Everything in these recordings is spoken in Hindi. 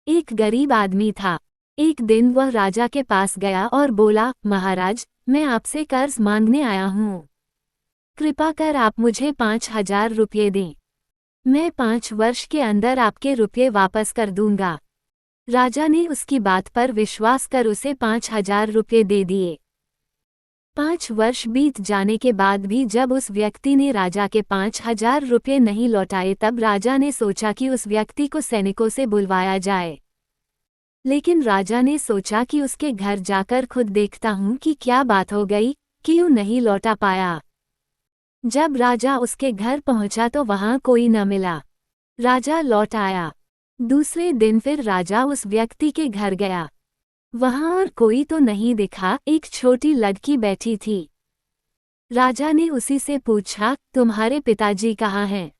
एक गरीब आदमी था। एक दिन वह राजा के पास गया और बोला, महाराज, मैं आपसे कर्ज मांगने आया हूँ। कृपा कर आप मुझे 5,000 रुपये दें। मैं 5 वर्ष के अंदर आपके रुपये वापस कर दूंगा। राजा ने उसकी बात पर विश्वास कर उसे 5,000 रुपये दे दिए। 5 वर्ष बीत जाने के बाद भी जब उस व्यक्ति ने राजा के 5,000 रुपये नहीं लौटाए तब राजा ने सोचा कि उस व्यक्ति को सैनिकों से बुलवाया जाए। लेकिन राजा ने सोचा कि उसके घर जाकर खुद देखता हूँ कि क्या बात हो गई, क्यों नहीं लौटा पाया। जब राजा उसके घर पहुंचा तो वहां कोई न मिला। राजा लौट आया। दूसरे दिन फिर राजा उस व्यक्ति के घर गया। वहां और कोई तो नहीं दिखा, एक छोटी लड़की बैठी थी। राजा ने उसी से पूछा, तुम्हारे पिताजी कहाँ हैं?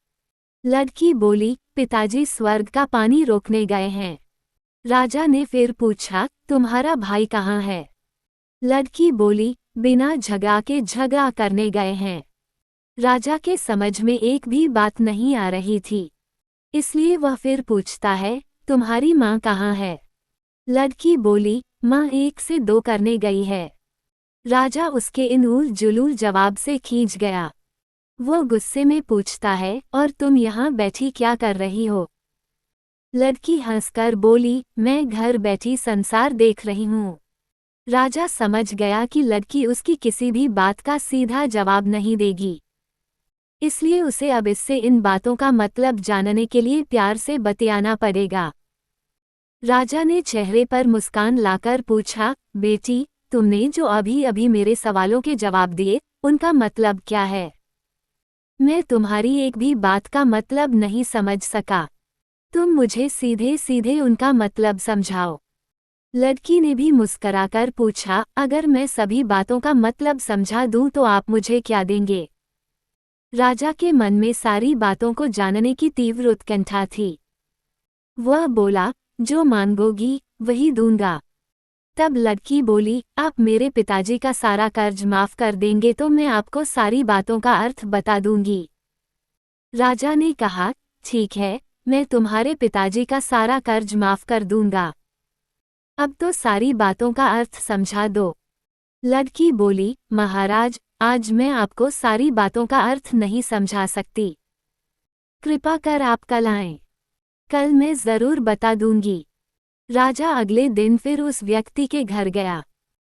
लड़की बोली, पिताजी स्वर्ग का पानी रोकने गए हैं। राजा ने फिर पूछा, तुम्हारा भाई कहाँ है? लड़की बोली, बिना झगड़ा के झगड़ा करने गए हैं। राजा के समझ में एक भी बात नहीं आ रही थी, इसलिए वह फिर पूछता है, तुम्हारी माँ कहाँ है? लड़की बोली, माँ 1 से 2 करने गई है। राजा उसके इन उल जुलूल जवाब से खींच गया। वो गुस्से में पूछता है, और तुम यहाँ बैठी क्या कर रही हो? लड़की हंसकर बोली, मैं घर बैठी संसार देख रही हूँ। राजा समझ गया कि लड़की उसकी किसी भी बात का सीधा जवाब नहीं देगी, इसलिए उसे अब इससे इन बातों का मतलब जानने के लिए प्यार से बतियाना पड़ेगा। राजा ने चेहरे पर मुस्कान लाकर पूछा, बेटी, तुमने जो अभी अभी मेरे सवालों के जवाब दिए, उनका मतलब क्या है? मैं तुम्हारी एक भी बात का मतलब नहीं समझ सका। तुम मुझे सीधे सीधे उनका मतलब समझाओ। लड़की ने भी मुस्कराकर पूछा, अगर मैं सभी बातों का मतलब समझा दूं तो आप मुझे क्या देंगे? राजा के मन में सारी बातों को जानने की तीव्र उत्कंठा थी। वह बोला, जो मांगोगी वही दूंगा। तब लड़की बोली, आप मेरे पिताजी का सारा कर्ज माफ कर देंगे तो मैं आपको सारी बातों का अर्थ बता दूंगी। राजा ने कहा, ठीक है, मैं तुम्हारे पिताजी का सारा कर्ज माफ कर दूंगा। अब तो सारी बातों का अर्थ समझा दो। लड़की बोली, महाराज, आज मैं आपको सारी बातों का अर्थ नहीं समझा सकती। कृपा कर आप कल आएं। कल मैं जरूर बता दूंगी। राजा अगले दिन फिर उस व्यक्ति के घर गया।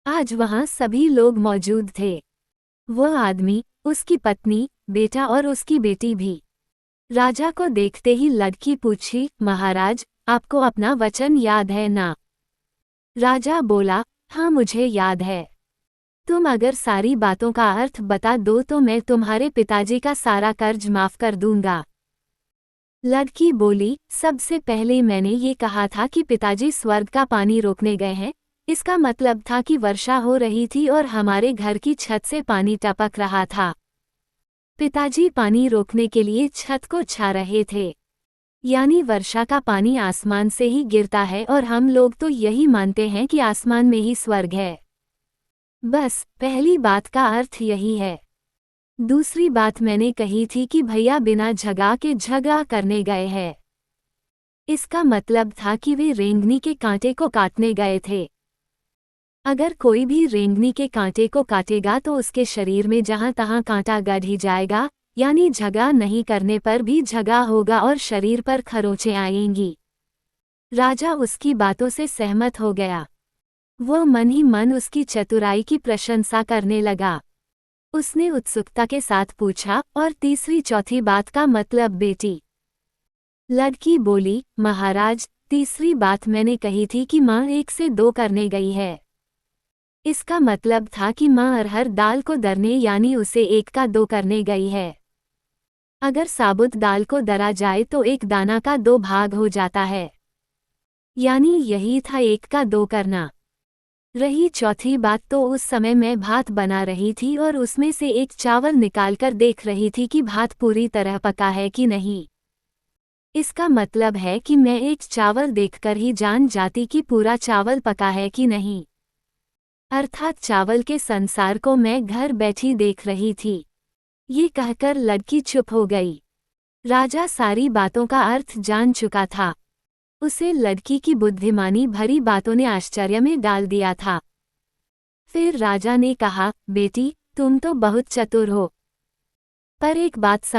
आज वहां सभी लोग मौजूद थे। वह आदमी, उसकी पत्नी, बेटा और उसकी बेटी भी। राजा को देखते ही लड़की पूछी, महाराज, आपको अपना वचन याद है ना? राजा बोला, हाँ मुझे याद है। तुम अगर सारी बातों का अर्थ बता दो तो मैं तुम्हारे पिताजी का सारा कर्ज माफ कर दूंगा। लड़की बोली, सबसे पहले मैंने ये कहा था कि पिताजी स्वर्ग का पानी रोकने गए हैं। इसका मतलब था कि वर्षा हो रही थी और हमारे घर की छत से पानी टपक रहा था। पिताजी पानी रोकने के लिए छत को छा रहे थे। यानी वर्षा का पानी आसमान से ही गिरता है और हम लोग तो यही मानते हैं कि आसमान में ही स्वर्ग है। बस पहली बात का अर्थ यही है। दूसरी बात मैंने कही थी कि भैया बिना झगड़ा के झगड़ा करने गए हैं। इसका मतलब था कि वे रेंगनी के कांटे को काटने गए थे। अगर कोई भी रेंगनी के कांटे को काटेगा तो उसके शरीर में जहां तहां कांटा गड़ ही जाएगा, यानी झगड़ा नहीं करने पर भी झगड़ा होगा और शरीर पर खरोंचें आएंगी। राजा उसकी बातों से सहमत हो गया। वो मन ही मन उसकी चतुराई की प्रशंसा करने लगा। उसने उत्सुकता के साथ पूछा, और तीसरी चौथी बात का मतलब बेटी? लड़की बोली, महाराज, तीसरी बात मैंने कही थी कि माँ 1 से 2 करने गई है। इसका मतलब था कि माँ अरहर दाल को दरने यानी उसे 1 का 2 करने गई है। अगर साबुत दाल को दरा जाए तो 1 दाना का 2 भाग हो जाता है, यानी यही था 1 का 2 करना। रही चौथी बात तो उस समय मैं भात बना रही थी और उसमें से एक चावल निकालकर देख रही थी कि भात पूरी तरह पका है कि नहीं। इसका मतलब है कि मैं एक चावल देखकर ही जान जाती कि पूरा चावल पका है कि नहीं। अर्थात चावल के संसार को मैं घर बैठी देख रही थी। ये कहकर लड़की चुप हो गई। राजा सारी बातों का अर्थ जान चुका था। उसे लड़की की बुद्धिमानी भरी बातों ने आश्चर्य में डाल दिया था। फिर राजा ने कहा, बेटी, तुम तो बहुत चतुर हो, पर एक बात